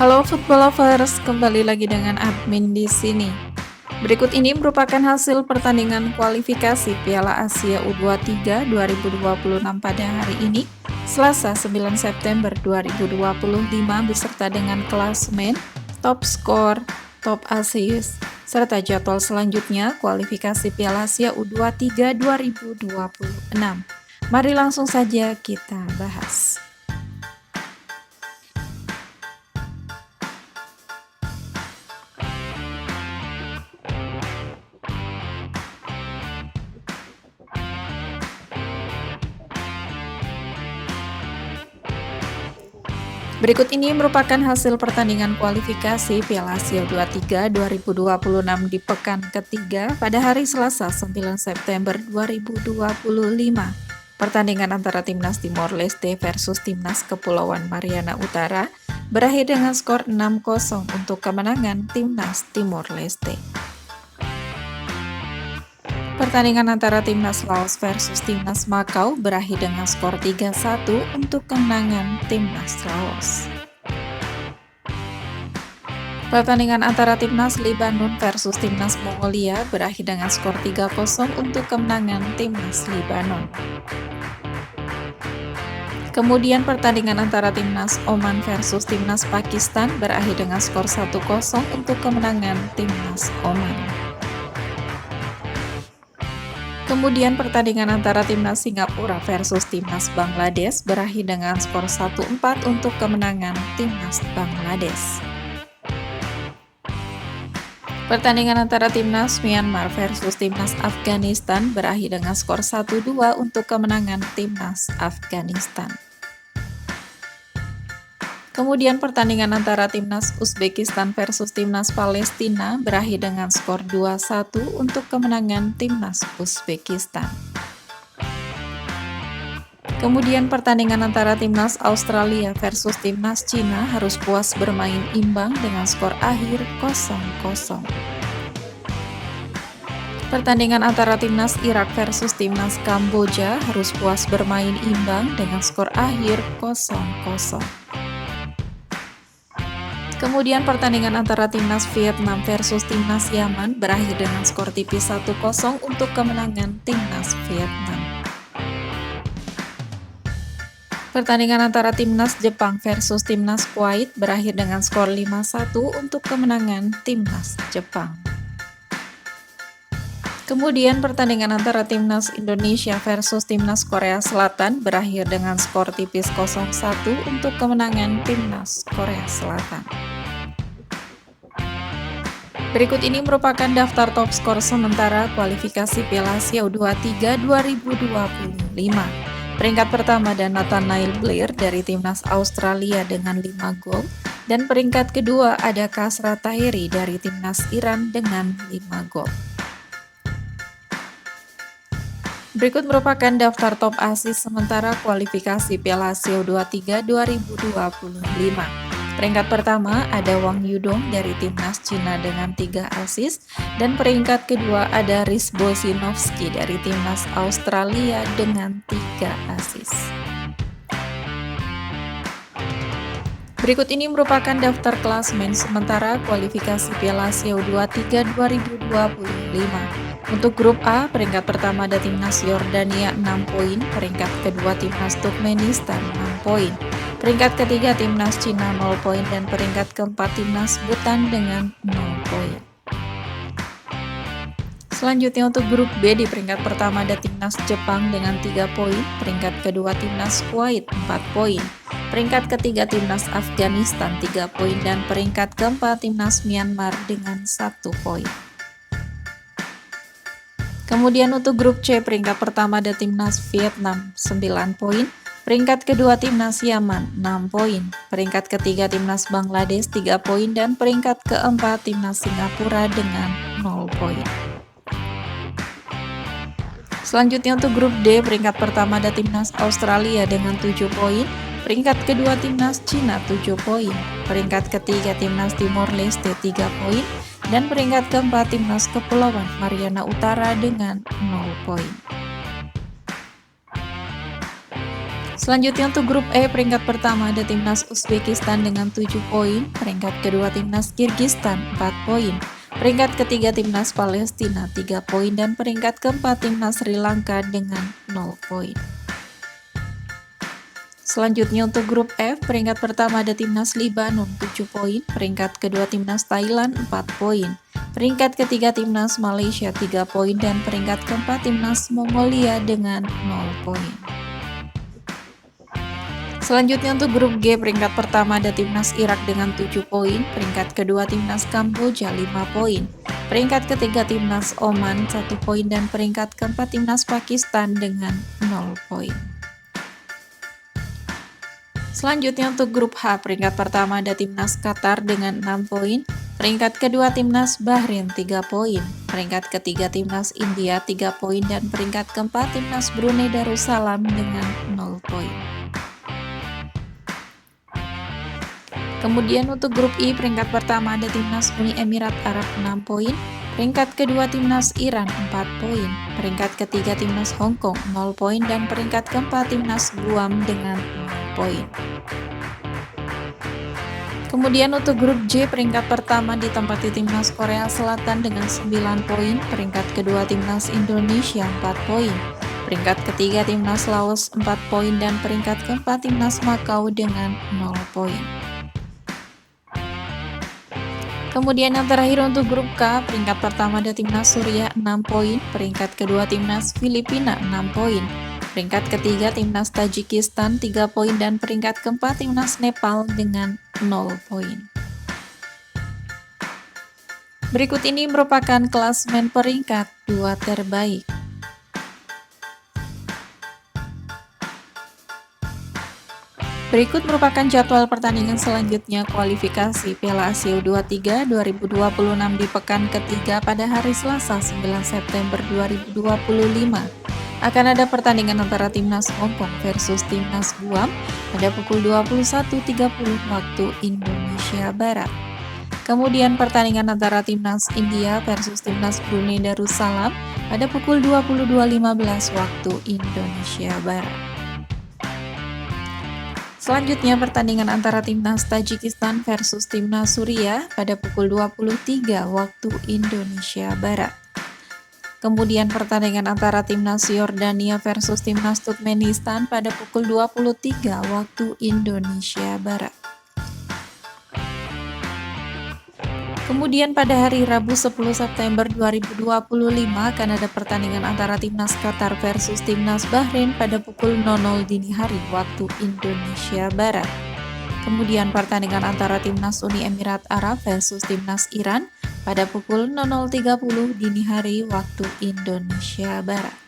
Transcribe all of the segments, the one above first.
Halo Football Lovers, kembali lagi dengan admin di sini. Berikut ini merupakan hasil pertandingan kualifikasi Piala Asia U23 2026 pada hari ini, Selasa 9 September 2025 beserta dengan klasemen, top skor, top assist, serta jadwal selanjutnya kualifikasi Piala Asia U23 2026. Mari langsung saja kita bahas. Berikut ini merupakan hasil pertandingan kualifikasi Piala Asia U23 2026 di pekan ketiga pada hari Selasa 9 September 2025. Pertandingan antara Timnas Timor Leste versus Timnas Kepulauan Mariana Utara berakhir dengan skor 6-0 untuk kemenangan Timnas Timor Leste. Pertandingan antara Timnas Laos versus Timnas Makau berakhir dengan skor 3-1 untuk kemenangan Timnas Laos. Pertandingan antara Timnas Libanon versus Timnas Mongolia berakhir dengan skor 3-0 untuk kemenangan Timnas Libanon. Kemudian pertandingan antara Timnas Oman versus Timnas Pakistan berakhir dengan skor 1-0 untuk kemenangan Timnas Oman. Kemudian pertandingan antara Timnas Singapura versus Timnas Bangladesh berakhir dengan skor 1-4 untuk kemenangan Timnas Bangladesh. Pertandingan antara Timnas Myanmar versus Timnas Afghanistan berakhir dengan skor 1-2 untuk kemenangan Timnas Afghanistan. Kemudian pertandingan antara Timnas Uzbekistan versus Timnas Palestina berakhir dengan skor 2-1 untuk kemenangan Timnas Uzbekistan. Kemudian pertandingan antara Timnas Australia versus Timnas Cina harus puas bermain imbang dengan skor akhir 0-0. Pertandingan antara Timnas Irak versus Timnas Kamboja harus puas bermain imbang dengan skor akhir 0-0. Kemudian pertandingan antara Timnas Vietnam versus Timnas Yaman berakhir dengan skor tipis 1-0 untuk kemenangan Timnas Vietnam. Pertandingan antara Timnas Jepang versus Timnas Kuwait berakhir dengan skor 5-1 untuk kemenangan Timnas Jepang. Kemudian pertandingan antara Timnas Indonesia versus Timnas Korea Selatan berakhir dengan skor tipis 0-1 untuk kemenangan Timnas Korea Selatan. Berikut ini merupakan daftar top skor sementara kualifikasi Piala Asia U23 2025. Peringkat pertama ada Nathanael Blair dari Timnas Australia dengan 5 gol, dan peringkat kedua ada Kasra Tahiri dari Timnas Iran dengan 5 gol. Berikut merupakan daftar top assist sementara kualifikasi Piala Asia U23 2025. Peringkat pertama ada Wang Yudong dari Timnas Cina dengan 3 assist, dan peringkat kedua ada Riz Bosinovski dari Timnas Australia dengan 3 assist. Berikut ini merupakan daftar klasemen sementara kualifikasi Piala Asia U23 2025. Untuk grup A, peringkat pertama ada Timnas Yordania 6 poin, peringkat kedua Timnas Turkmenistan 6 poin, peringkat ketiga Timnas Cina 0 poin, dan peringkat keempat Timnas Bhutan dengan 0 poin. Selanjutnya untuk grup B, di peringkat pertama ada Timnas Jepang dengan 3 poin, peringkat kedua Timnas Kuwait 4 poin, peringkat ketiga Timnas Afghanistan 3 poin, dan peringkat keempat Timnas Myanmar dengan 1 poin. Kemudian untuk grup C, peringkat pertama ada Timnas Vietnam 9 poin, peringkat kedua Timnas Yaman 6 poin, peringkat ketiga Timnas Bangladesh 3 poin, dan peringkat keempat Timnas Singapura dengan 0 poin. Selanjutnya untuk grup D, peringkat pertama ada Timnas Australia dengan 7 poin, peringkat kedua Timnas Cina 7 poin, peringkat ketiga Timnas Timor Leste 3 poin, dan peringkat keempat Timnas Kepulauan Mariana Utara dengan 0 poin. Selanjutnya untuk grup E, peringkat pertama ada timnas Uzbekistan dengan 7 poin, peringkat kedua timnas Kirgistan 4 poin, peringkat ketiga timnas Palestina 3 poin, dan peringkat keempat timnas Sri Lanka dengan 0 poin. Selanjutnya untuk grup F, peringkat pertama ada timnas Libanon 7 poin, peringkat kedua timnas Thailand 4 poin, peringkat ketiga timnas Malaysia 3 poin, dan peringkat keempat timnas Mongolia dengan 0 poin. Selanjutnya untuk grup G, peringkat pertama ada timnas Irak dengan 7 poin, peringkat kedua timnas Kamboja 5 poin, peringkat ketiga timnas Oman 1 poin, dan peringkat keempat timnas Pakistan dengan 0 poin. Selanjutnya untuk grup H, peringkat pertama ada timnas Qatar dengan 6 poin, peringkat kedua timnas Bahrain 3 poin, peringkat ketiga timnas India 3 poin, dan peringkat keempat timnas Brunei Darussalam dengan 0 poin. Kemudian untuk grup I, peringkat pertama ada timnas Uni Emirat Arab 6 poin, peringkat kedua timnas Iran 4 poin, peringkat ketiga timnas Hong Kong 0 poin, dan peringkat keempat timnas Guam dengan 0 poin. Kemudian untuk grup J, peringkat pertama ditempati timnas Korea Selatan dengan 9 poin, peringkat kedua timnas Indonesia 4 poin, peringkat ketiga timnas Laos 4 poin, dan peringkat keempat timnas Makau dengan 0 poin. Kemudian yang terakhir untuk grup K, peringkat pertama ada timnas Suriah 6 poin, peringkat kedua timnas Filipina 6 poin, peringkat ketiga timnas Tajikistan 3 poin, dan peringkat keempat timnas Nepal dengan 0 poin. Berikut ini merupakan klasemen peringkat 2 terbaik. Berikut merupakan jadwal pertandingan selanjutnya kualifikasi Piala Asia U23 2026 di pekan ketiga pada hari Selasa 9 September 2025. Akan ada pertandingan antara timnas Hong Kong versus timnas Guam pada pukul 21.30 waktu Indonesia Barat. Kemudian pertandingan antara timnas India versus timnas Brunei Darussalam pada pukul 22.15 waktu Indonesia Barat. Selanjutnya pertandingan antara timnas Tajikistan versus timnas Suriah pada pukul 23 waktu Indonesia Barat. Kemudian pertandingan antara timnas Yordania versus timnas Turkmenistan pada pukul 23 waktu Indonesia Barat. Kemudian pada hari Rabu 10 September 2025 akan ada pertandingan antara timnas Qatar versus timnas Bahrain pada pukul 00 dini hari waktu Indonesia Barat. Kemudian pertandingan antara timnas Uni Emirat Arab versus timnas Iran pada pukul 00.30 dini hari waktu Indonesia Barat.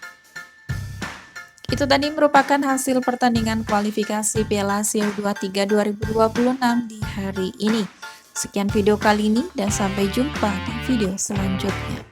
Itu tadi merupakan hasil pertandingan kualifikasi Piala Asia U23 2026 di hari ini. Sekian video kali ini dan sampai jumpa di video selanjutnya.